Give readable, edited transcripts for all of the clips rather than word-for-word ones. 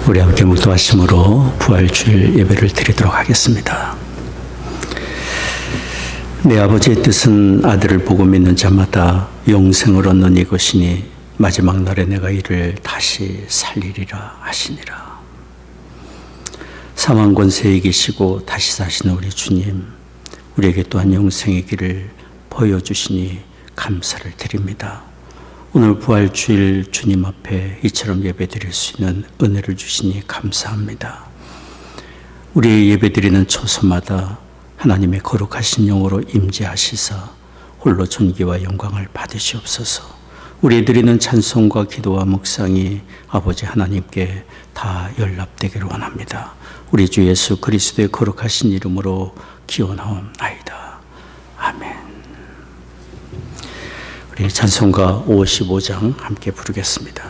우리 함께 묵도하심으로 부활주일 예배를 드리도록 하겠습니다. 내 아버지의 뜻은 아들을 보고 믿는 자마다 영생을 얻는 이것이니 마지막 날에 내가 이를 다시 살리리라 하시니라. 사망 권세에 이기시고 다시 사시는 우리 주님, 우리에게 또한 영생의 길을 보여주시니 감사를 드립니다. 오늘 부활주일 주님 앞에 이처럼 예배드릴 수 있는 은혜를 주시니 감사합니다. 우리 예배드리는 초소마다 하나님의 거룩하신 영으로 임재하시사 홀로 존귀와 영광을 받으시옵소서. 우리 드리는 찬송과 기도와 묵상이 아버지 하나님께 다 연락되기를 원합니다. 우리 주 예수 그리스도의 거룩하신 이름으로 기원하옵나이다. 아멘. 우리 찬송가 55장 함께 부르겠습니다.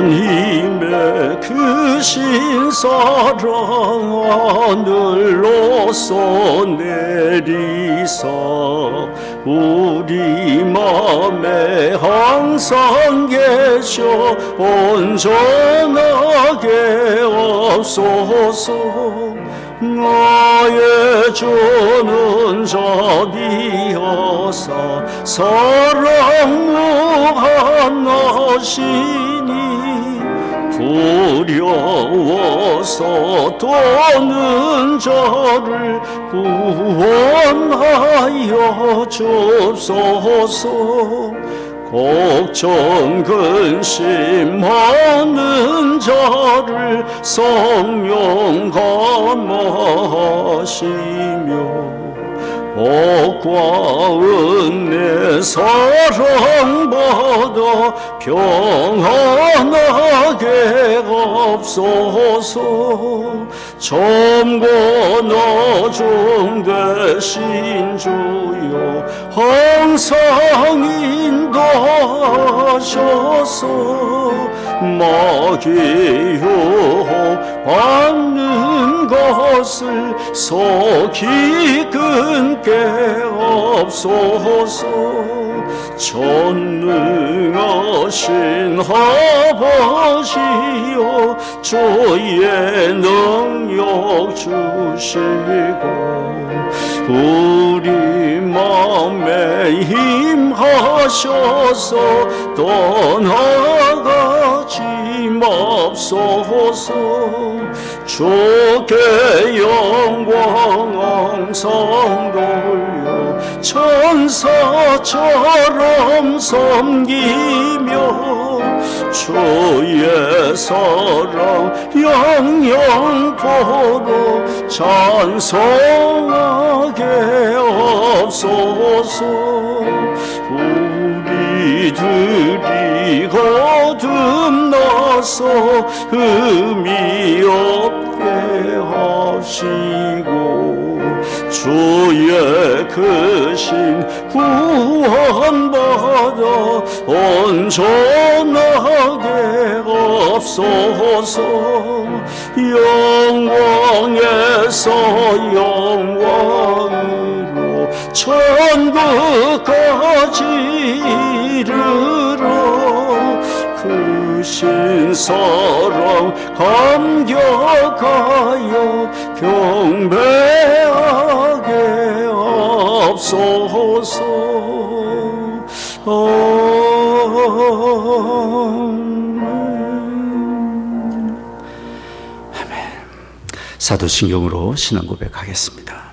하나님의 크신 사랑 하늘로서 내리사 우리 맘에 항상 계셔 온전하게 없소서. 나의 주는 자비하사 사랑 무한하시니 두려워서 떠는 자를 구원하여 주옵소서. 걱정 근심하는 자를 성령 감화하시며 복과 은혜 사랑받아 평안하게 없소서. 점거나 중대신 주여 항상 인도하셔서 마귀 유혹 받는 것을 속이 끊게 없소서. 전능하신 아버지여 주의 능력 주시고 우리 맘에 힘하셔서 떠나가지 맙소서. 주께 영광 항상 돌려 천사처럼 섬기며 주의 사랑 영영토록 찬송하게 없소서. 우리들이 거듭나서 의미 없게 하시고 주의 크신 구원받아 온전하게 없소서. 영광에서 영광으로 천국까지 이르러 크신 사랑 감격하여 경배하게 없소서. 아멘. 사도신경으로 신앙 고백하겠습니다.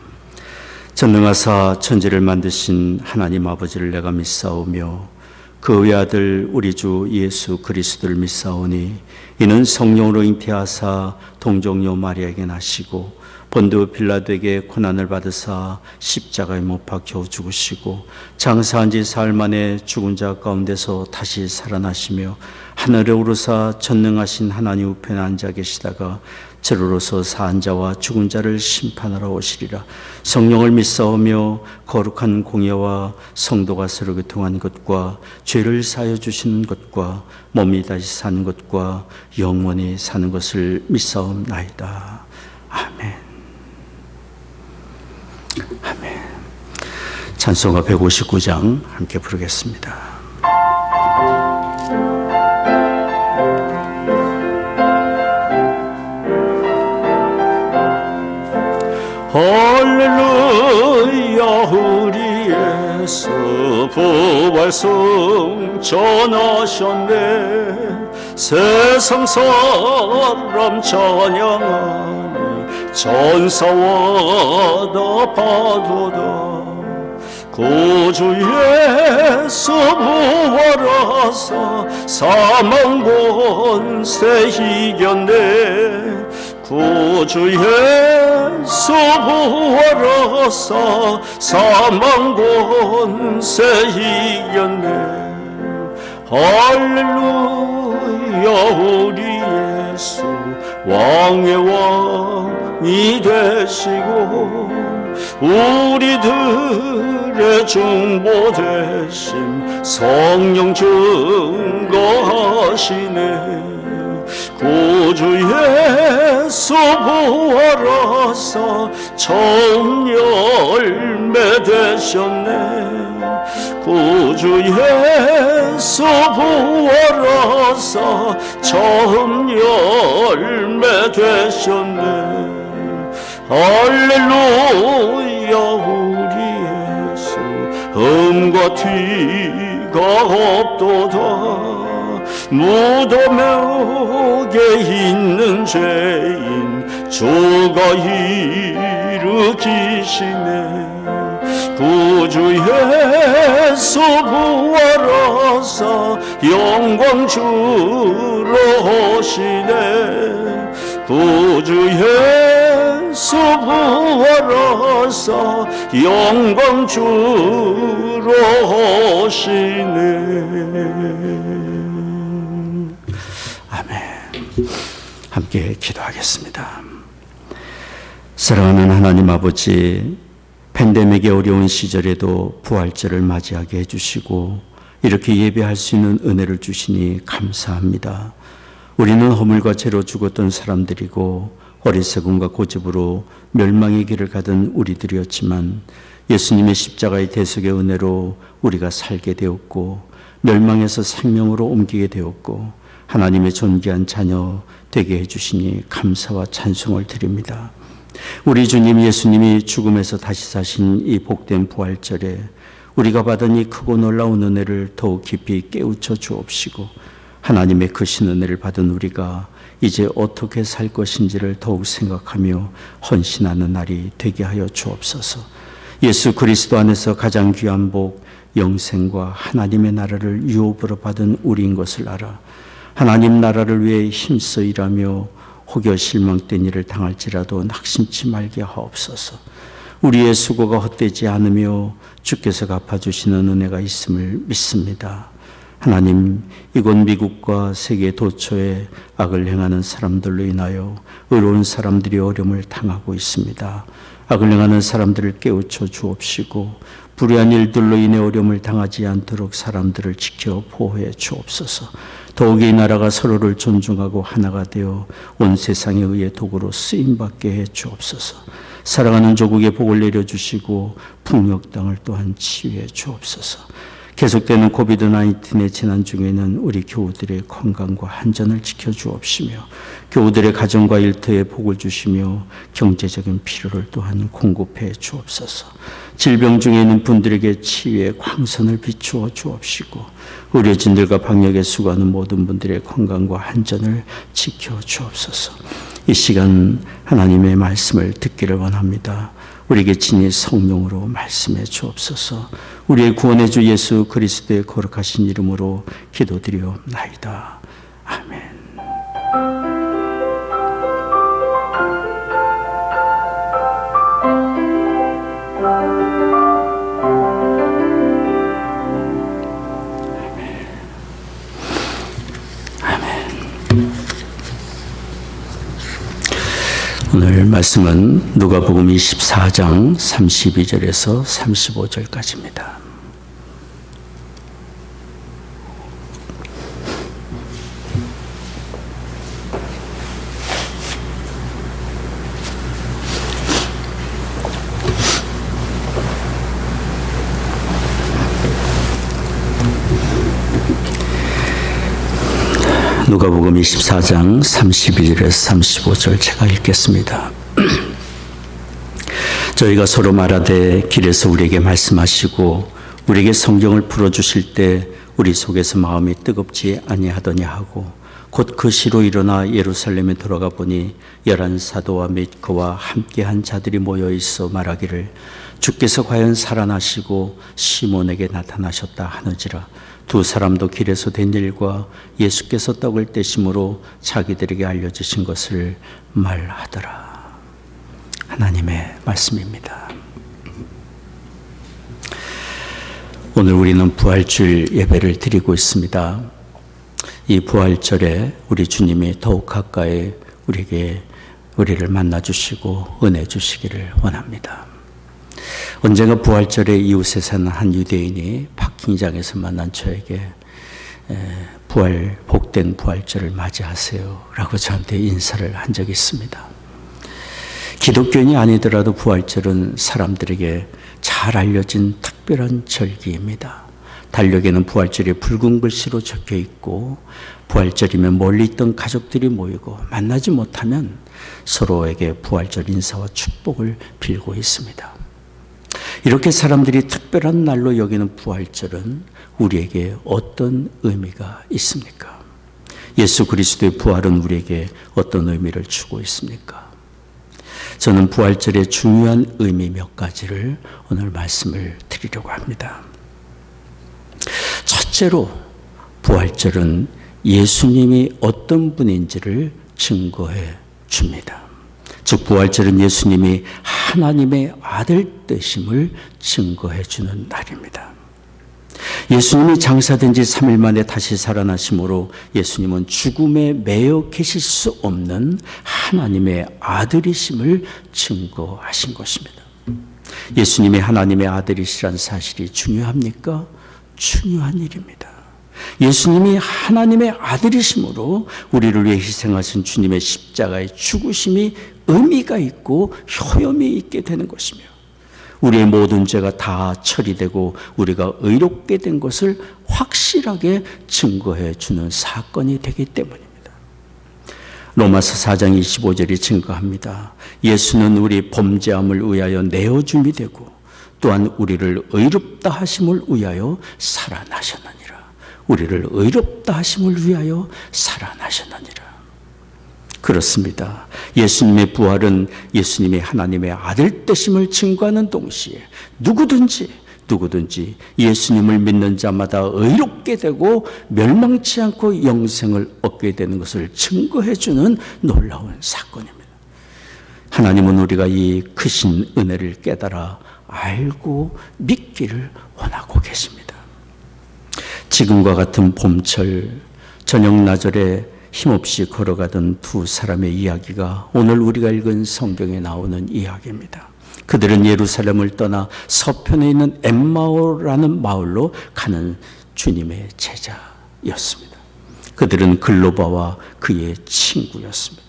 전능하사 천지를 만드신 하나님 아버지를 내가 믿사오며 그 외아들 우리 주 예수 그리스도를 믿사오니 이는 성령으로 잉태하사 동정녀 마리아에게 나시고 본드 빌라도에게 고난을 받으사 십자가에 못 박혀 죽으시고 장사한 지 사흘 만에 죽은 자 가운데서 다시 살아나시며 하늘에 오르사 전능하신 하나님 우편에 앉아 계시다가 저로서 사한 자와 죽은 자를 심판하러 오시리라. 성령을 믿사오며 거룩한 공예와 성도가 서로 교통한 것과 죄를 사하여 주시는 것과 몸이 다시 사는 것과 영원히 사는 것을 믿사옵나이다. 아멘. 찬송가 159장 함께 부르겠습니다. 할렐루야 우리 예수 부활성 전하셨네. 세상 사람 찬양하니 전사와 다 파도다. 구주 예수 부활하사 사망 권세 이겼네. 구주 예수 부활하사 사망 권세 이겼네. 할렐루야 우리 예수 왕의 왕이 되시고 우리들의 중보 되심 성령 증거하시네. 구주 예수 부활하사 처음 열매 되셨네. 구주 예수 부활하사 처음 열매 되셨네. 할렐루야 우리 예수 흠과 티가 없도다. 무덤에 있는 죄인 주가 일으키시네. 구주 예수 부활하사 영광 주러 오시네. 구주 예수 부활하사 영광 주러 오시네. 아멘. 함께 기도하겠습니다. 사랑하는 하나님 아버지, 팬데믹의 어려운 시절에도 부활절을 맞이하게 해주시고 이렇게 예배할 수 있는 은혜를 주시니 감사합니다. 우리는 허물과 죄로 죽었던 사람들이고 어리석음과 고집으로 멸망의 길을 가던 우리들이었지만 예수님의 십자가의 대속의 은혜로 우리가 살게 되었고 멸망에서 생명으로 옮기게 되었고 하나님의 존귀한 자녀 되게 해주시니 감사와 찬송을 드립니다. 우리 주님 예수님이 죽음에서 다시 사신 이 복된 부활절에 우리가 받은 이 크고 놀라운 은혜를 더욱 깊이 깨우쳐 주옵시고 하나님의 크신 은혜를 받은 우리가 이제 어떻게 살 것인지를 더욱 생각하며 헌신하는 날이 되게 하여 주옵소서. 예수 그리스도 안에서 가장 귀한 복 영생과 하나님의 나라를 유업으로 받은 우리인 것을 알아 하나님 나라를 위해 힘써 일하며 혹여 실망된 일을 당할지라도 낙심치 말게 하옵소서. 우리의 수고가 헛되지 않으며 주께서 갚아주시는 은혜가 있음을 믿습니다. 하나님, 이곳 미국과 세계 도처에 악을 행하는 사람들로 인하여 의로운 사람들이 어려움을 당하고 있습니다. 악을 행하는 사람들을 깨우쳐 주옵시고 불의한 일들로 인해 어려움을 당하지 않도록 사람들을 지켜 보호해 주옵소서. 더욱이 이 나라가 서로를 존중하고 하나가 되어 온 세상에 의해 도구로 쓰임받게 해 주옵소서. 사랑하는 조국에 복을 내려주시고 북녘 땅을 또한 치유해 주옵소서. 계속되는 코비드-19의 재난 중에는 우리 교우들의 건강과 안전을 지켜주옵시며 교우들의 가정과 일터에 복을 주시며 경제적인 필요를 또한 공급해 주옵소서. 질병 중에 있는 분들에게 치유의 광선을 비추어 주옵시고 의료진들과 방역에 수고하는 모든 분들의 건강과 안전을 지켜 주옵소서. 이 시간 하나님의 말씀을 듣기를 원합니다. 우리에게 친히 성령으로 말씀해 주옵소서. 우리의 구원의 주 예수 그리스도의 거룩하신 이름으로 기도드리옵나이다. 아멘. 오늘 말씀은 누가복음 24장 32절에서 35절까지입니다. 누가복음 24장 31절에서 35절 제가 읽겠습니다. 저희가 서로 말하되 길에서 우리에게 말씀하시고 우리에게 성경을 풀어주실 때 우리 속에서 마음이 뜨겁지 아니하더냐 하고 곧 그 시로 일어나 예루살렘에 돌아가 보니 11사도와 및 그와 함께한 자들이 모여 있어 말하기를 주께서 과연 살아나시고 시몬에게 나타나셨다 하는지라. 두 사람도 길에서 된 일과 예수께서 떡을 떼심으로 자기들에게 알려주신 것을 말하더라. 하나님의 말씀입니다. 오늘 우리는 부활주일 예배를 드리고 있습니다. 이 부활절에 우리 주님이 더욱 가까이 우리를 만나주시고 은혜 주시기를 원합니다. 언젠가 부활절에 이웃에 사는 한 유대인이 파킹장에서 만난 저에게 복된 부활절을 맞이하세요 라고 저한테 인사를 한 적이 있습니다. 기독교인이 아니더라도 부활절은 사람들에게 잘 알려진 특별한 절기입니다. 달력에는 부활절이 붉은 글씨로 적혀 있고 부활절이면 멀리 있던 가족들이 모이고 만나지 못하면 서로에게 부활절 인사와 축복을 빌고 있습니다. 이렇게 사람들이 특별한 날로 여기는 부활절은 우리에게 어떤 의미가 있습니까? 예수 그리스도의 부활은 우리에게 어떤 의미를 주고 있습니까? 저는 부활절의 중요한 의미 몇 가지를 오늘 말씀을 드리려고 합니다. 첫째로 부활절은 예수님이 어떤 분인지를 증거해 줍니다. 즉 부활절은 예수님이 하나님의 아들 되심을 증거해 주는 날입니다. 예수님이 장사된 지 3일 만에 다시 살아나심으로 예수님은 죽음에 매여 계실 수 없는 하나님의 아들이심을 증거하신 것입니다. 예수님이 하나님의 아들이시란 사실이 중요합니까? 중요한 일입니다. 예수님이 하나님의 아들이심으로 우리를 위해 희생하신 주님의 십자가의 죽으심이 의미가 있고 효험이 있게 되는 것이며 우리의 모든 죄가 다 처리되고 우리가 의롭게 된 것을 확실하게 증거해 주는 사건이 되기 때문입니다. 로마서 4장 25절이 증거합니다. 예수는 우리 범죄함을 위하여 내어줌이 되고 또한 우리를 의롭다 하심을 위하여 살아나셨느니라. 우리를 의롭다 하심을 위하여 살아나셨느니라. 그렇습니다. 예수님의 부활은 예수님이 하나님의 아들 되심을 증거하는 동시에 누구든지 예수님을 믿는 자마다 의롭게 되고 멸망치 않고 영생을 얻게 되는 것을 증거해 주는 놀라운 사건입니다. 하나님은 우리가 이 크신 은혜를 깨달아 알고 믿기를 원하고 계십니다. 지금과 같은 봄철 저녁 나절에 힘없이 걸어가던 두 사람의 이야기가 오늘 우리가 읽은 성경에 나오는 이야기입니다. 그들은 예루살렘을 떠나 서편에 있는 엠마오라는 마을로 가는 주님의 제자였습니다. 그들은 글로바와 그의 친구였습니다.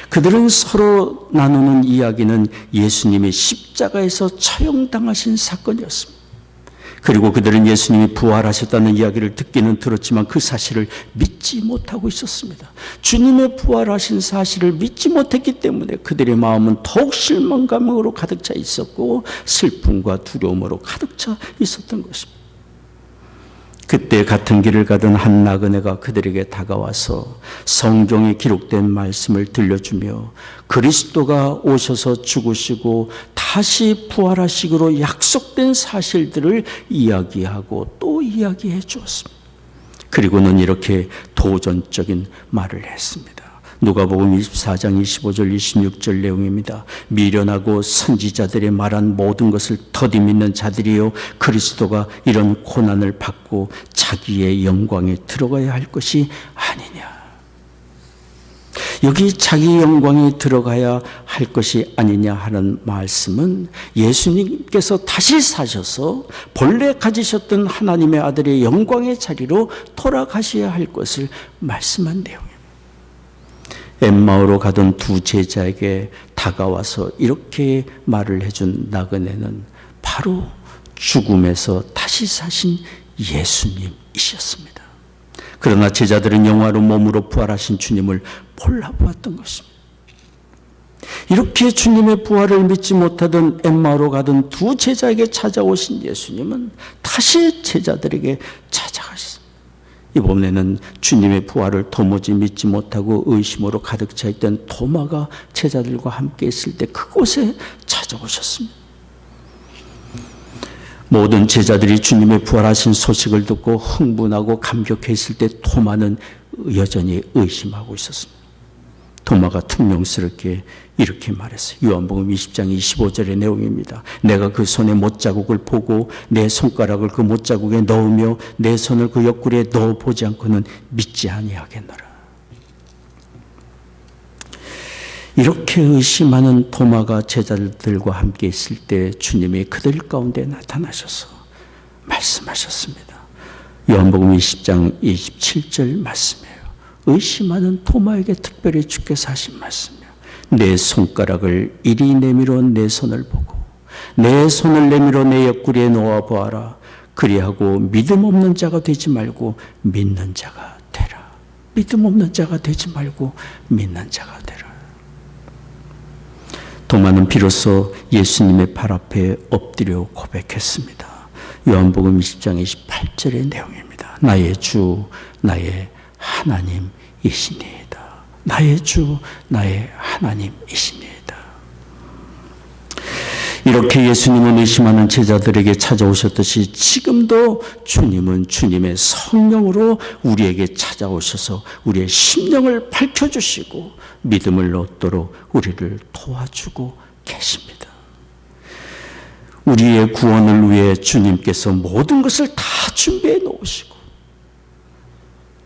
그들은 서로 나누는 이야기는 예수님이 십자가에서 처형당하신 사건이었습니다. 그리고 그들은 예수님이 부활하셨다는 이야기를 듣기는 들었지만 그 사실을 믿지 못하고 있었습니다. 주님의 부활하신 사실을 믿지 못했기 때문에 그들의 마음은 더욱 실망감으로 가득 차 있었고 슬픔과 두려움으로 가득 차 있었던 것입니다. 그때 같은 길을 가던 한 나그네가 그들에게 다가와서 성경에 기록된 말씀을 들려주며 그리스도가 오셔서 죽으시고 다시 부활하시기로 약속된 사실들을 이야기하고 또 이야기해 주었습니다. 그리고는 이렇게 도전적인 말을 했습니다. 누가복음 24장 25절 26절 내용입니다. 미련하고 선지자들이 말한 모든 것을 더디 믿는 자들이요 그리스도가 이런 고난을 받고 자기의 영광에 들어가야 할 것이 아니냐. 여기 자기 영광에 들어가야 할 것이 아니냐 하는 말씀은 예수님께서 다시 사셔서 본래 가지셨던 하나님의 아들의 영광의 자리로 돌아가셔야 할 것을 말씀한 내용입니다. 엠마오로 가던 두 제자에게 다가와서 이렇게 말을 해준 나그네는 바로 죽음에서 다시 사신 예수님이셨습니다. 그러나 제자들은 영화로 몸으로 부활하신 주님을 몰라보았던 것입니다. 이렇게 주님의 부활을 믿지 못하던 엠마오로 가던 두 제자에게 찾아오신 예수님은 다시 제자들에게 찾아가셨습니다. 이번에는 주님의 부활을 도무지 믿지 못하고 의심으로 가득 차 있던 도마가 제자들과 함께 있을 때 그곳에 찾아오셨습니다. 모든 제자들이 주님의 부활하신 소식을 듣고 흥분하고 감격해 있을 때 도마는 여전히 의심하고 있었습니다. 도마가 퉁명스럽게 이렇게 말했어요. 요한복음 20장 25절의 내용입니다. 내가 그 손에 못자국을 보고 내 손가락을 그 못자국에 넣으며 내 손을 그 옆구리에 넣어보지 않고는 믿지 아니하겠노라. 이렇게 의심하는 도마가 제자들과 함께 있을 때 주님이 그들 가운데 나타나셔서 말씀하셨습니다. 요한복음 20장 27절 말씀이에요. 의심하는 도마에게 특별히 주께서 하신 말씀이에요. 내 손가락을 이리 내밀어 내 손을 보고 내 손을 내밀어 내 옆구리에 놓아 보아라. 그리하고 믿음 없는 자가 되지 말고 믿는 자가 되라. 믿음 없는 자가 되지 말고 믿는 자가 되라. 도마는 비로소 예수님의 발 앞에 엎드려 고백했습니다. 요한복음 20장 28절의 내용입니다. 나의 주, 나의 하나님이시니이다. 나의 주, 나의 하나님이시니이다. 이렇게 예수님은 의심하는 제자들에게 찾아오셨듯이 지금도 주님은 주님의 성령으로 우리에게 찾아오셔서 우리의 심령을 밝혀주시고 믿음을 얻도록 우리를 도와주고 계십니다. 우리의 구원을 위해 주님께서 모든 것을 다 준비해 놓으시고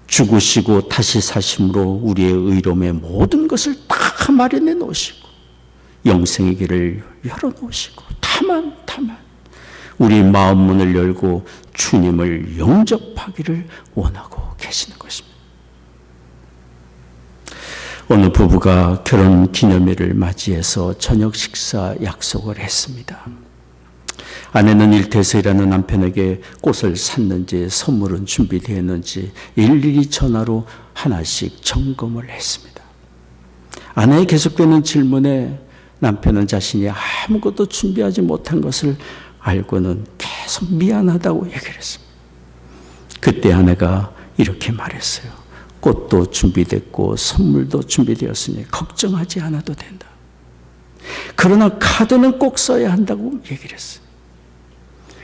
죽으시고 다시 사심으로 우리의 의로움의 모든 것을 다 마련해 놓으시고 영생의 길을 열어놓으시고 다만 우리 마음 문을 열고 주님을 영접하기를 원하고 계시는 것입니다. 어느 부부가 결혼 기념일을 맞이해서 저녁 식사 약속을 했습니다. 아내는 일터에서 일하는 남편에게 꽃을 샀는지 선물은 준비되었는지 일일이 전화로 하나씩 점검을 했습니다. 아내의 계속되는 질문에 남편은 자신이 아무것도 준비하지 못한 것을 알고는 계속 미안하다고 얘기를 했습니다. 그때 아내가 이렇게 말했어요. 꽃도 준비됐고 선물도 준비되었으니 걱정하지 않아도 된다. 그러나 카드는 꼭 써야 한다고 얘기를 했어요.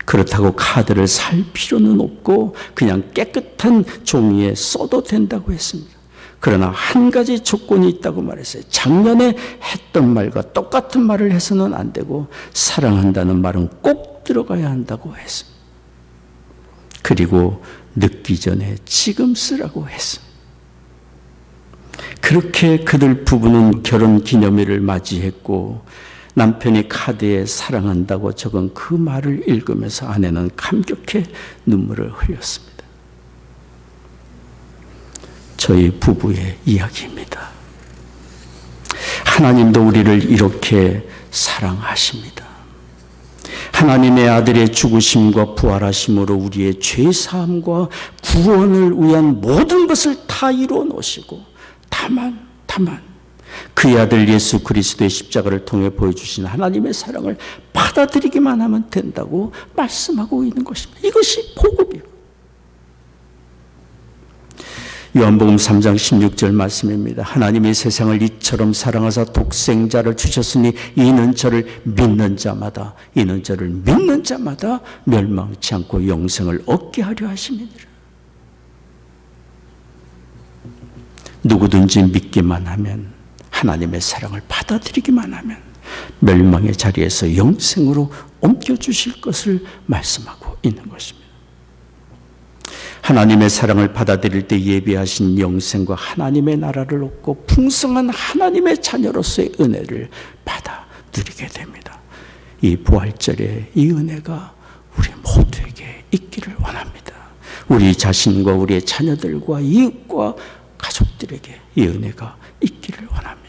그렇다고 카드를 살 필요는 없고 그냥 깨끗한 종이에 써도 된다고 했습니다. 그러나 한 가지 조건이 있다고 말했어요. 작년에 했던 말과 똑같은 말을 해서는 안 되고 사랑한다는 말은 꼭 들어가야 한다고 했습니다. 그리고 늦기 전에 지금 쓰라고 했습니다. 그렇게 그들 부부는 결혼 기념일을 맞이했고 남편이 카드에 사랑한다고 적은 그 말을 읽으면서 아내는 감격해 눈물을 흘렸습니다. 저희 부부의 이야기입니다. 하나님도 우리를 이렇게 사랑하십니다. 하나님의 아들의 죽으심과 부활하심으로 우리의 죄사함과 구원을 위한 모든 것을 다 이루어 놓으시고 다만 그의 아들 예수 그리스도의 십자가를 통해 보여주신 하나님의 사랑을 받아들이기만 하면 된다고 말씀하고 있는 것입니다. 이것이 복음이에요. 요한복음 3장 16절 말씀입니다. 하나님이 세상을 이처럼 사랑하사 독생자를 주셨으니 이는 저를 믿는 자마다 멸망치 않고 영생을 얻게 하려 하심이니라. 누구든지 믿기만 하면 하나님의 사랑을 받아들이기만 하면 멸망의 자리에서 영생으로 옮겨주실 것을 말씀하고 있는 것입니다. 하나님의 사랑을 받아들일 때 예비하신 영생과 하나님의 나라를 얻고 풍성한 하나님의 자녀로서의 은혜를 받아 누리게 됩니다. 이 부활절에 이 은혜가 우리 모두에게 있기를 원합니다. 우리 자신과 우리의 자녀들과 이웃과 가족들에게 이 은혜가 있기를 원합니다.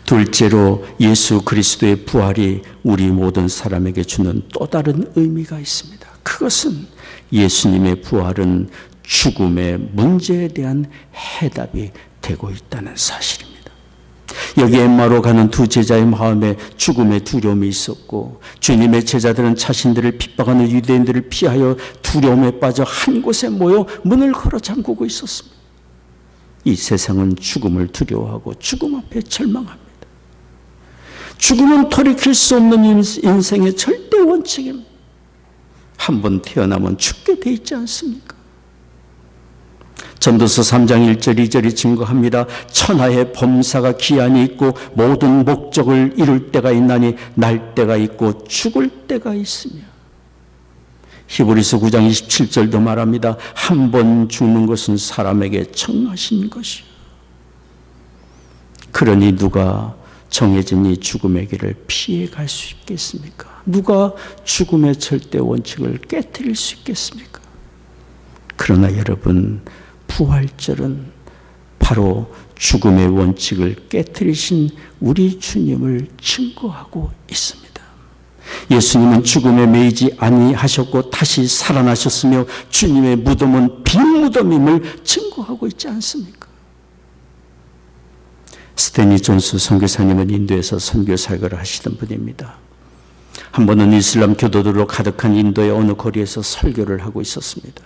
둘째로 예수 그리스도의 부활이 우리 모든 사람에게 주는 또 다른 의미가 있습니다. 그것은 예수님의 부활은 죽음의 문제에 대한 해답이 되고 있다는 사실입니다. 여기 엠마오로 가는 두 제자의 마음에 죽음의 두려움이 있었고, 주님의 제자들은 자신들을 핍박하는 유대인들을 피하여 두려움에 빠져 한 곳에 모여 문을 걸어 잠그고 있었습니다. 이 세상은 죽음을 두려워하고 죽음 앞에 절망합니다. 죽음은 돌이킬 수 없는 인생의 절대 원칙입니다. 한 번 태어나면 죽게 돼 있지 않습니까? 전도서 3장 1절 2절이 증거합니다. 천하의 범사가 기한이 있고 모든 목적을 이룰 때가 있나니 날 때가 있고 죽을 때가 있으며, 히브리서 9장 27절도 말합니다. 한 번 죽는 것은 사람에게 청하신 것이요. 그러니 누가 정해진 이 죽음의 길을 피해 갈 수 있겠습니까? 누가 죽음의 절대 원칙을 깨트릴 수 있겠습니까? 그러나 여러분, 부활절은 바로 죽음의 원칙을 깨트리신 우리 주님을 증거하고 있습니다. 예수님은 죽음에 매이지 아니하셨고 다시 살아나셨으며 주님의 무덤은 빈 무덤임을 증거하고 있지 않습니까? 스탠리 존스 선교사님은 인도에서 선교 사역을 하시던 분입니다. 한 번은 이슬람 교도들로 가득한 인도의 어느 거리에서 설교를 하고 있었습니다.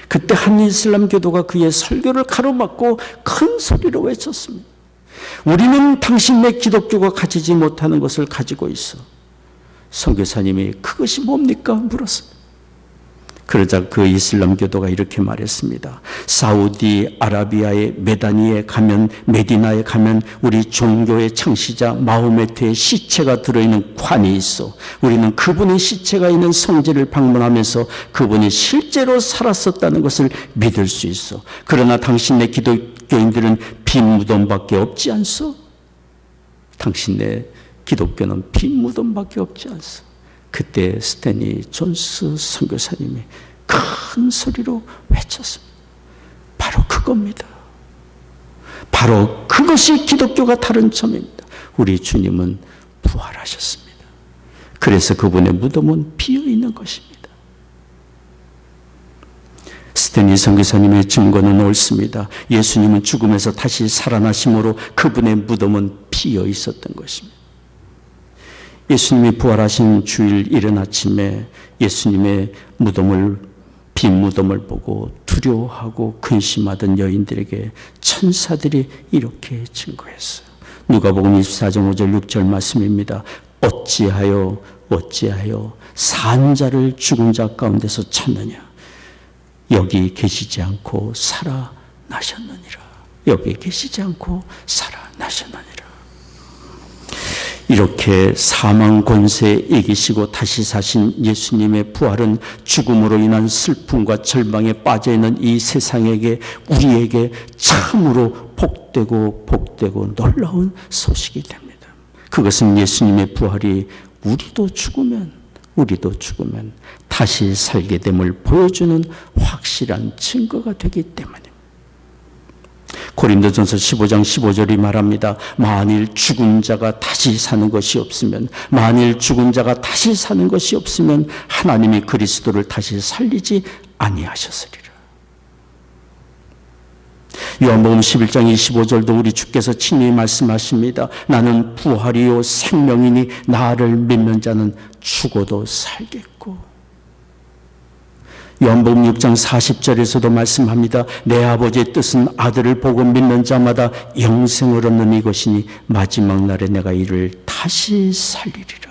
그때 한 이슬람 교도가 그의 설교를 가로막고 큰 소리로 외쳤습니다. 우리는 당신네 기독교가 가지지 못하는 것을 가지고 있어. 선교사님이 그것이 뭡니까? 물었습니다. 그러자 그 이슬람 교도가 이렇게 말했습니다. 사우디 아라비아의 메다니에 가면, 메디나에 가면 우리 종교의 창시자 마호메트의 시체가 들어있는 관이 있어. 우리는 그분의 시체가 있는 성지를 방문하면서 그분이 실제로 살았었다는 것을 믿을 수 있어. 그러나 당신네 기독교인들은 빈 무덤밖에 없지 않소? 당신네 기독교는 빈 무덤밖에 없지 않소? 그때 스탠리 존스 선교사님이 큰 소리로 외쳤습니다. 바로 그겁니다. 바로 그것이 기독교가 다른 점입니다. 우리 주님은 부활하셨습니다. 그래서 그분의 무덤은 비어있는 것입니다. 스탠리 선교사님의 증거는 옳습니다. 예수님은 죽음에서 다시 살아나심으로 그분의 무덤은 비어 있었던 것입니다. 예수님이 부활하신 주일 이른 아침에 예수님의 빈 무덤을 보고 두려워하고 근심하던 여인들에게 천사들이 이렇게 증거했어요. 누가복음 24장 5절 6절 말씀입니다. 어찌하여 산 자를 죽은 자 가운데서 찾느냐? 여기 계시지 않고 살아나셨느니라. 여기 계시지 않고 살아나셨느니라. 이렇게 사망 권세에 이기시고 다시 사신 예수님의 부활은 죽음으로 인한 슬픔과 절망에 빠져있는 이 세상에게, 우리에게 참으로 복되고 놀라운 소식이 됩니다. 그것은 예수님의 부활이 우리도 죽으면 다시 살게 됨을 보여주는 확실한 증거가 되기 때문입니다. 고린도전서 15장 15절이 말합니다. 만일 죽은 자가 다시 사는 것이 없으면 하나님이 그리스도를 다시 살리지 아니하셨으리라. 요한복음 11장 25절도 우리 주께서 친히 말씀하십니다. 나는 부활이요 생명이니 나를 믿는 자는 죽어도 살겠고. 요한복음 6장 40절에서도 말씀합니다. 내 아버지의 뜻은 아들을 보고 믿는 자마다 영생을 얻는 이것이니 마지막 날에 내가 이를 다시 살리리라.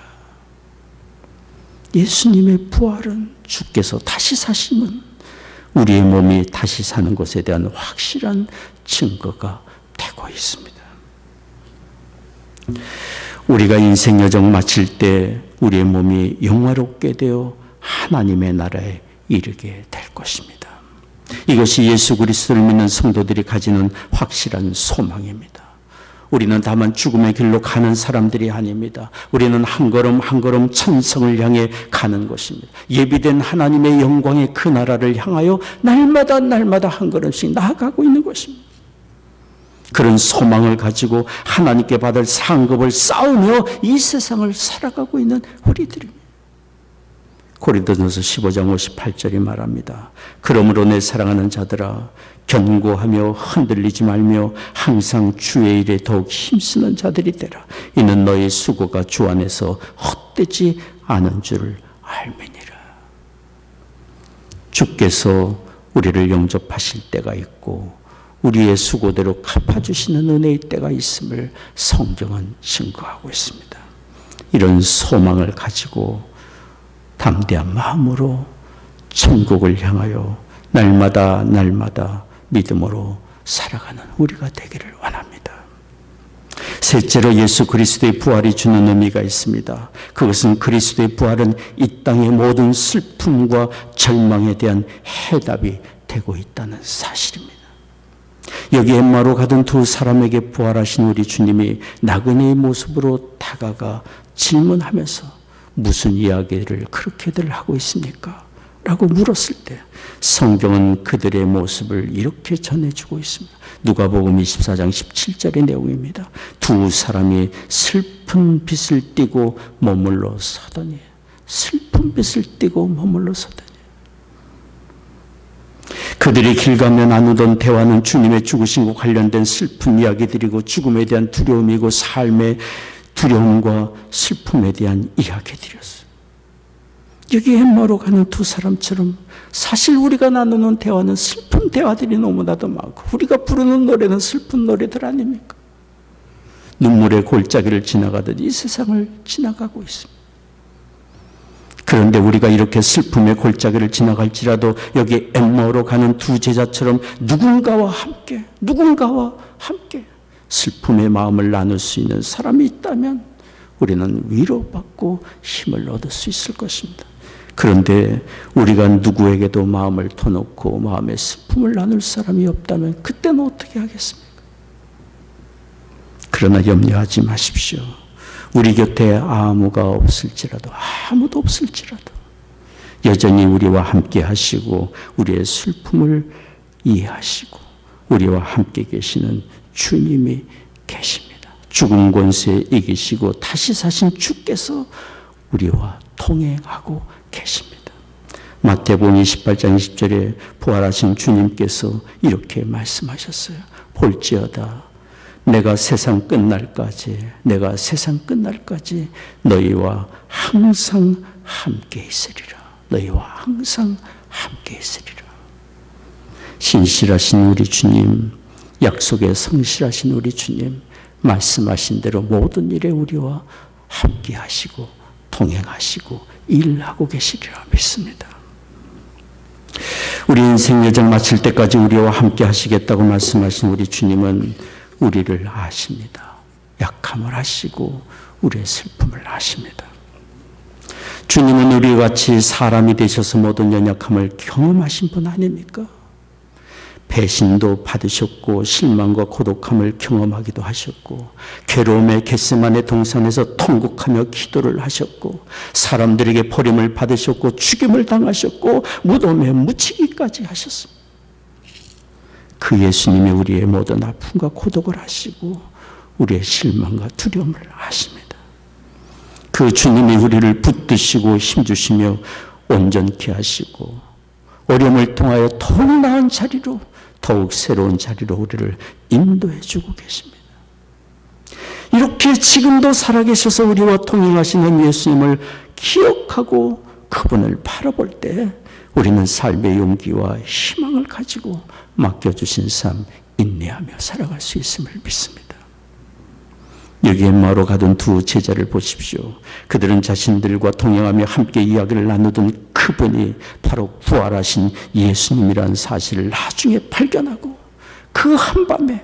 예수님의 부활은 주께서 다시 사시는 우리의 몸이 다시 사는 것에 대한 확실한 증거가 되고 있습니다. 우리가 인생 여정 마칠 때 우리의 몸이 영화롭게 되어 하나님의 나라에 이르게 될 것입니다. 이것이 예수 그리스도를 믿는 성도들이 가지는 확실한 소망입니다. 우리는 다만 죽음의 길로 가는 사람들이 아닙니다. 우리는 한 걸음 한 걸음 천성을 향해 가는 것입니다. 예비된 하나님의 영광의 그 나라를 향하여 날마다 한 걸음씩 나아가고 있는 것입니다. 그런 소망을 가지고 하나님께 받을 상급을 쌓으며 이 세상을 살아가고 있는 우리들입니다. 고린도전서 15장 58절이 말합니다. 그러므로 내 사랑하는 자들아, 견고하며 흔들리지 말며 항상 주의 일에 더욱 힘쓰는 자들이 되라. 이는 너의 수고가 주 안에서 헛되지 않은 줄을 알매니라. 주께서 우리를 영접하실 때가 있고 우리의 수고대로 갚아주시는 은혜의 때가 있음을 성경은 증거하고 있습니다. 이런 소망을 가지고 담대한 마음으로 천국을 향하여 날마다 믿음으로 살아가는 우리가 되기를 원합니다. 셋째로, 예수 그리스도의 부활이 주는 의미가 있습니다. 그것은 그리스도의 부활은 이 땅의 모든 슬픔과 절망에 대한 해답이 되고 있다는 사실입니다. 여기 엠마오로 가던 두 사람에게 부활하신 우리 주님이 나그네의 모습으로 다가가 질문하면서 무슨 이야기를 그렇게들 하고 있습니까? 라고 물었을 때 성경은 그들의 모습을 이렇게 전해주고 있습니다. 누가복음 24장 17절의 내용입니다. 두 사람이 슬픈 빛을 띠고 머물러 서더니, 슬픈 빛을 띠고 머물러 서더니, 그들이 길 가며 나누던 대화는 주님의 죽으심과 관련된 슬픈 이야기들이고 죽음에 대한 두려움이고 삶의 두려움과 슬픔에 대한 이야기들이었어요. 여기 엠마오로 가는 두 사람처럼 사실 우리가 나누는 대화는 슬픈 대화들이 너무나도 많고 우리가 부르는 노래는 슬픈 노래들 아닙니까? 눈물의 골짜기를 지나가듯 이 세상을 지나가고 있습니다. 그런데 우리가 이렇게 슬픔의 골짜기를 지나갈지라도 여기 엠마오로 가는 두 제자처럼 누군가와 함께 슬픔의 마음을 나눌 수 있는 사람이 있다면 우리는 위로받고 힘을 얻을 수 있을 것입니다. 그런데 우리가 누구에게도 마음을 터놓고 마음의 슬픔을 나눌 사람이 없다면 그때는 어떻게 하겠습니까? 그러나 염려하지 마십시오. 우리 곁에 아무도 없을지라도 여전히 우리와 함께 하시고 우리의 슬픔을 이해하시고 우리와 함께 계시는 주님이 계십니다. 죽음 권세에 이기시고 다시 사신 주께서 우리와 동행하고 계십니다. 마태복음 28장 20절에 부활하신 주님께서 이렇게 말씀하셨어요. 볼지어다 내가 세상 끝날까지 너희와 항상 함께 있으리라. 신실하신 우리 주님, 약속에 성실하신 우리 주님, 말씀하신 대로 모든 일에 우리와 함께 하시고 동행하시고 일하고 계시리라 믿습니다. 우리 인생 여정 마칠 때까지 우리와 함께 하시겠다고 말씀하신 우리 주님은 우리를 아십니다. 약함을 아시고 우리의 슬픔을 아십니다. 주님은 우리와 같이 사람이 되셔서 모든 연약함을 경험하신 분 아닙니까? 배신도 받으셨고 실망과 고독함을 경험하기도 하셨고 괴로움의 겟세마네 동산에서 통곡하며 기도를 하셨고 사람들에게 버림을 받으셨고 죽임을 당하셨고 무덤에 묻히기까지 하셨습니다. 그 예수님이 우리의 모든 아픔과 고독을 아시고 우리의 실망과 두려움을 아십니다. 그 주님이 우리를 붙드시고 힘주시며 온전케 하시고 어려움을 통하여 더욱 나은 자리로 더욱 새로운 자리로 우리를 인도해 주고 계십니다. 이렇게 지금도 살아계셔서 우리와 동행하시는 예수님을 기억하고 그분을 바라볼 때 우리는 삶의 용기와 희망을 가지고 맡겨주신 삶 인내하며 살아갈 수 있음을 믿습니다. 여기 엠마오로 가던 두 제자를 보십시오. 그들은 자신들과 동행하며 함께 이야기를 나누던 그분이 바로 부활하신 예수님이라는 사실을 나중에 발견하고 그 한밤에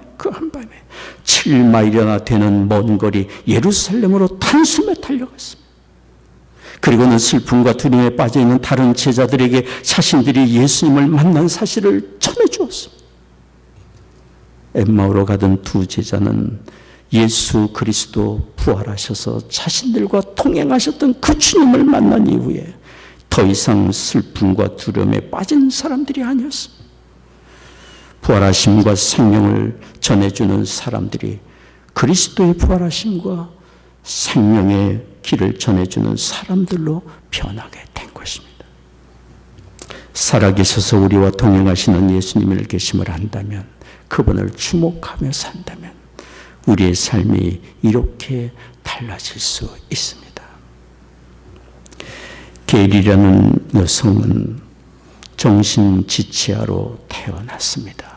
7마일이나 되는 먼 거리 예루살렘으로 단숨에 달려갔습니다. 그리고는 슬픔과 두려움에 빠져있는 다른 제자들에게 자신들이 예수님을 만난 사실을 전해주었습니다. 엠마오로 가던 두 제자는 예수 그리스도 부활하셔서 자신들과 동행하셨던 그 주님을 만난 이후에 더 이상 슬픔과 두려움에 빠진 사람들이 아니었습니다. 부활하심과 생명을 전해주는 사람들이 그리스도의 부활하심과 생명의 길을 전해주는 사람들로 변하게 된 것입니다. 살아계셔서 우리와 동행하시는 예수님을 계심을 안다면, 그분을 주목하며 산다면 우리의 삶이 이렇게 달라질 수 있습니다. 게일이라는 여성은 정신지체아로 태어났습니다.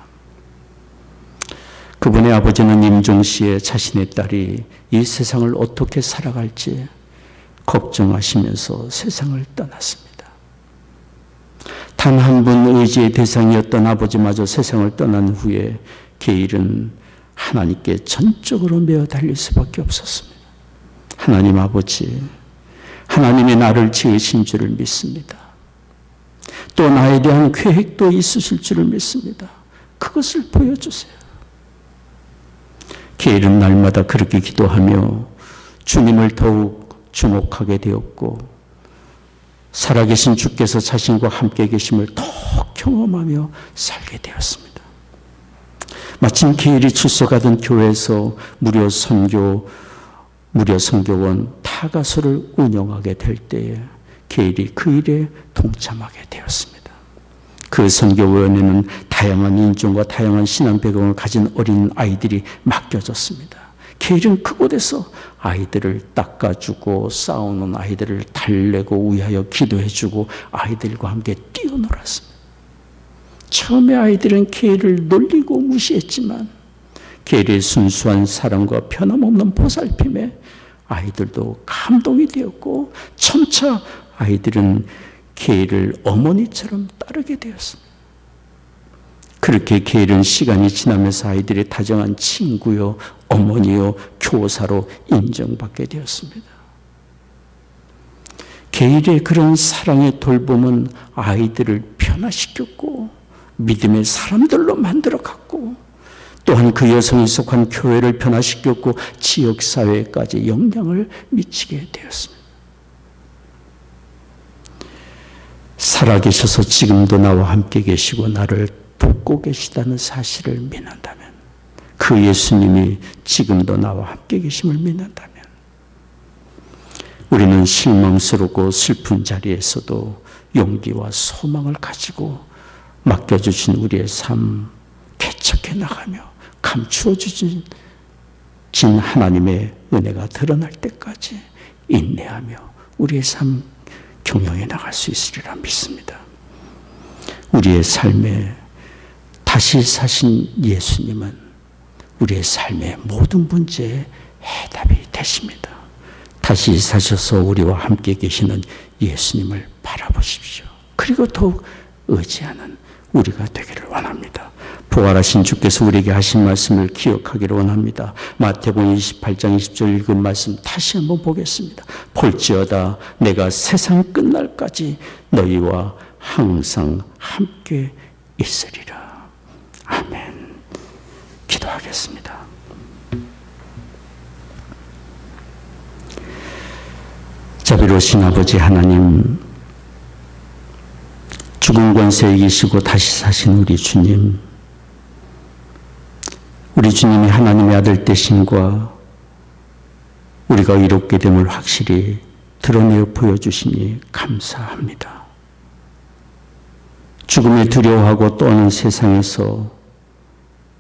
그분의 아버지는 임종시에 자신의 딸이 이 세상을 어떻게 살아갈지 걱정하시면서 세상을 떠났습니다. 단 한 분 의지의 대상이었던 아버지마저 세상을 떠난 후에 게일은 하나님께 전적으로 매어 달릴 수밖에 없었습니다. 하나님 아버지, 하나님이 나를 지으신 줄을 믿습니다. 또 나에 대한 계획도 있으실 줄을 믿습니다. 그것을 보여주세요. 게일은 날마다 그렇게 기도하며 주님을 더욱 주목하게 되었고, 살아계신 주께서 자신과 함께 계심을 더 경험하며 살게 되었습니다. 마침 게일이 출석하던 교회에서 무료 선교원 타가소를 운영하게 될 때에 게일이 그 일에 동참하게 되었습니다. 그 선교원에는 다양한 인종과 다양한 신앙 배경을 가진 어린 아이들이 맡겨졌습니다. 게일은 그곳에서 아이들을 닦아주고 싸우는 아이들을 달래고 위하여 기도해주고 아이들과 함께 뛰어놀았습니다. 처음에 아이들은 게일을 놀리고 무시했지만 게일의 순수한 사랑과 변함없는 보살핌에 아이들도 감동이 되었고, 점차 아이들은 게일을 어머니처럼 따르게 되었습니다. 그렇게 게일은 시간이 지나면서 아이들의 다정한 친구요, 어머니요, 교사로 인정받게 되었습니다. 게일의 그런 사랑의 돌봄은 아이들을 변화시켰고 믿음의 사람들로 만들어갔고, 또한 그 여성이 속한 교회를 변화시켰고 지역사회까지 영향을 미치게 되었습니다. 살아계셔서 지금도 나와 함께 계시고 나를 돕고 계시다는 사실을 믿는다면, 그 예수님이 지금도 나와 함께 계심을 믿는다면, 우리는 실망스럽고 슬픈 자리에서도 용기와 소망을 가지고 맡겨주신 우리의 삶 개척해 나가며 감추어 주신 하나님의 은혜가 드러날 때까지 인내하며 우리의 삶 경영해 나갈 수 있으리라 믿습니다. 우리의 삶에 다시 사신 예수님은 우리의 삶의 모든 문제에 해답이 되십니다. 다시 사셔서 우리와 함께 계시는 예수님을 바라보십시오. 그리고 더욱 의지하는 우리가 되기를 원합니다. 부활하신 주께서 우리에게 하신 말씀을 기억하기를 원합니다. 마태복음 28장 20절 읽은 말씀 다시 한번 보겠습니다. 볼지어다 내가 세상 끝날까지 너희와 항상 함께 있으리라. 아멘. 기도하겠습니다. 자비로우신 아버지 하나님, 죽은 권세에 이기시고 다시 사신 우리 주님, 우리 주님이 하나님의 아들 되심과 우리가 이롭게 됨을 확실히 드러내어 보여주시니 감사합니다. 죽음에 두려워하고 떠는 세상에서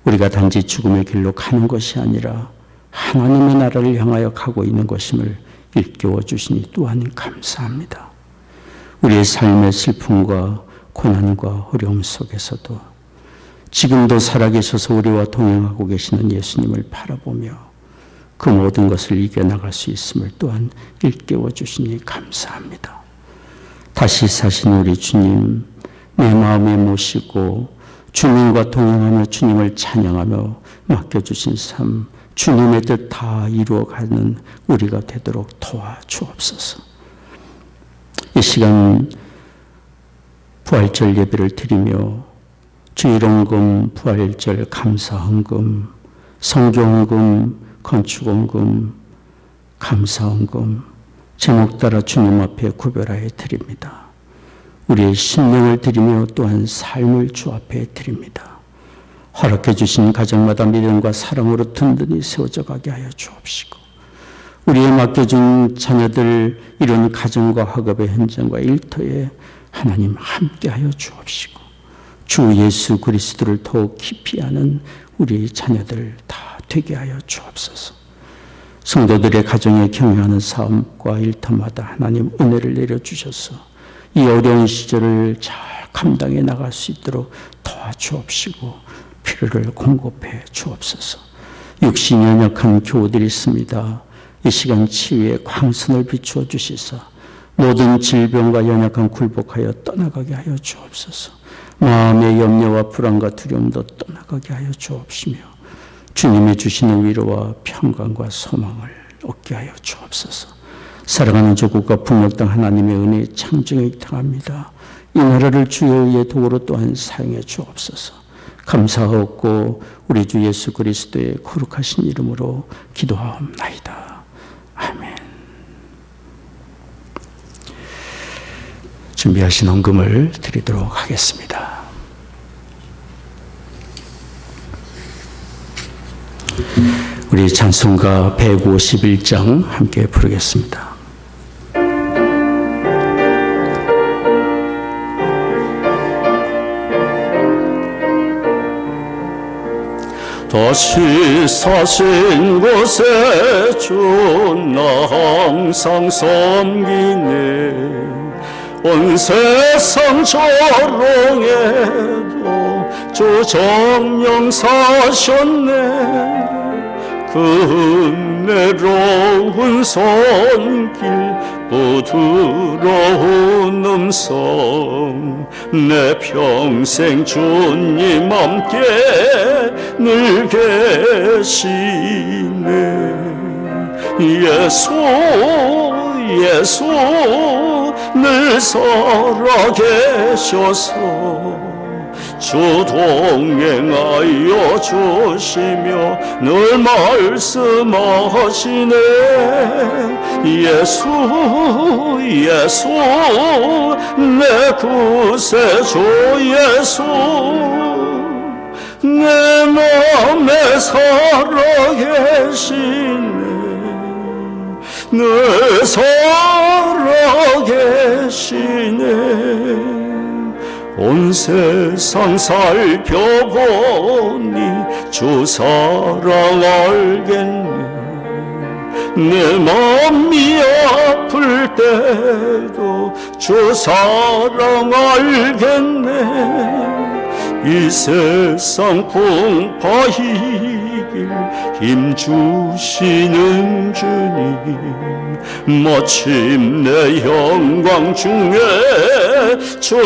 우리가 단지 죽음의 길로 가는 것이 아니라 하나님의 나라를 향하여 가고 있는 것임을 일깨워 주시니 또한 감사합니다. 우리의 삶의 슬픔과 고난과 어려움 속에서도 지금도 살아계셔서 우리와 동행하고 계시는 예수님을 바라보며 그 모든 것을 이겨나갈 수 있음을 또한 일깨워 주시니 감사합니다. 다시 사신 우리 주님, 내 마음에 모시고 주님과 동행하며 주님을 찬양하며 맡겨주신 삶, 주님의 뜻 다 이루어가는 우리가 되도록 도와주옵소서. 이 시간 부활절 예배를 드리며 주일헌금, 부활절 감사헌금, 성교헌금, 건축헌금, 감사헌금 제목 따라 주님 앞에 구별하여 드립니다. 우리의 심령을 드리며 또한 삶을 주 앞에 드립니다. 허락해 주신 가정마다 믿음과 사랑으로 든든히 세워져 가게 하여 주옵시고, 우리의 맡겨준 자녀들 이런 가정과 학업의 현장과 일터에 하나님 함께하여 주옵시고 주 예수 그리스도를 더욱 깊이 아는 우리 자녀들 다 되게 하여 주옵소서. 성도들의 가정에 경영하는 사업과 일터마다 하나님 은혜를 내려주셔서 이 어려운 시절을 잘 감당해 나갈 수 있도록 도와주옵시고 필요를 공급해 주옵소서. 육신이 연약한 교우들이 있습니다. 이 시간 치유의 광선을 비추어 주시사 모든 질병과 연약한 굴복하여 떠나가게 하여 주옵소서. 마음의 염려와 불안과 두려움도 떠나가게 하여 주옵시며 주님이 주시는 위로와 평강과 소망을 얻게 하여 주옵소서. 사랑하는 조국과 북녘 땅 하나님의 은혜의 창정에 당합니다. 이 나라를 주의 의의 도구로 또한 사용해 주옵소서. 감사하옵고 우리 주 예수 그리스도의 거룩하신 이름으로 기도하옵나이다. 아멘. 준비하신 헌금을 드리도록 하겠습니다. 우리 찬송가 151장 함께 부르겠습니다. 다시 사신 곳에 주 나 항상 섬기네. 온 세상 조롱해도 주 정령 사셨네. 그 은혜로운 손길 부드러운 음성 내 평생 주님 함께 늘 계시네. 예수 예수 늘 살아계셔서 주 동행하여 주시며 늘 말씀하시네. 예수 예수 내 구세주 예수 내 맘에 살아계시네. 늘 살아계시네. 온 세상 살펴보니 주 사랑 알겠네. 내 맘이 아플 때도 주 사랑 알겠네. 이 세상 풍파이길 힘주시는 주님 마침내 영광 중에 주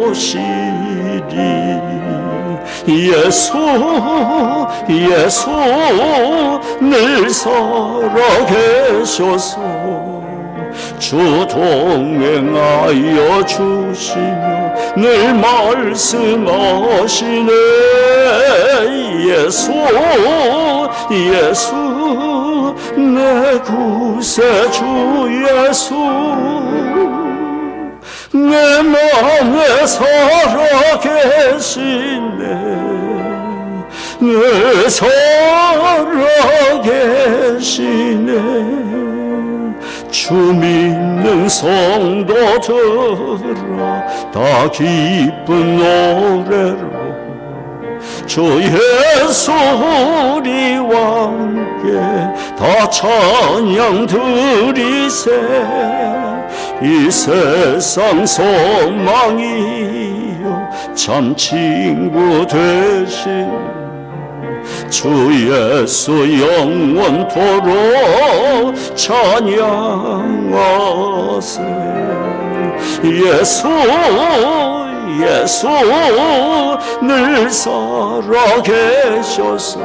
오시리. 예수 예수 늘 살아계셔서 주 동행하여 주시며 늘 말씀하시네. 예수 예수 내 구세주 예수 내 맘에 살아계시네. 늘 살아계시네. 주 믿는 성도들아 다 기쁜 노래로 주 예수 우리와 함께 다 찬양 드리세. 이 세상 소망이요 참 친구 되신 주 예수 영원토록 찬양하세. 예수 예수 늘 살아계셔서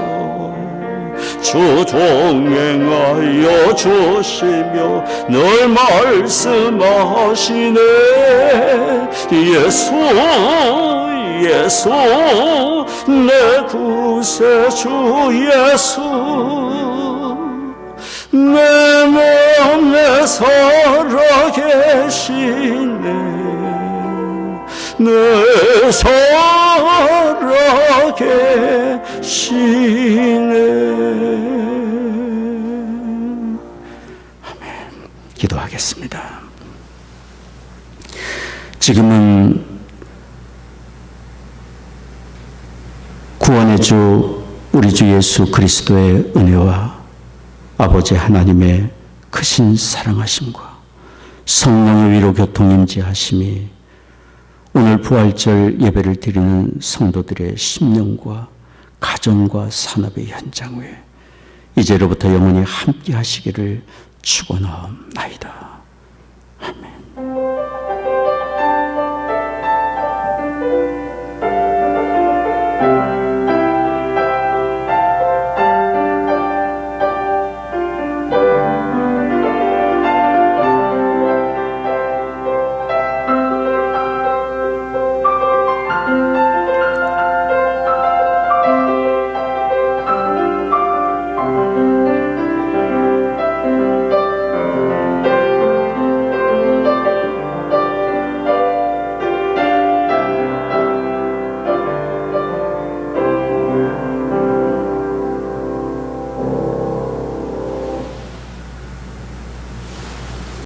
주 동행하여 주시며 늘 말씀하시네. 예수 예수 내 구세주 예수 내 맘에 살아계시네. 늘 살아계시네. 아멘. 기도하겠습니다. 지금은 구원의 주 우리 주 예수 그리스도의 은혜와 아버지 하나님의 크신 사랑하심과 성령의 위로 교통임재하심이 오늘 부활절 예배를 드리는 성도들의 심령과 가정과 산업의 현장 위에 이제로부터 영원히 함께 하시기를 축원하옵나이다.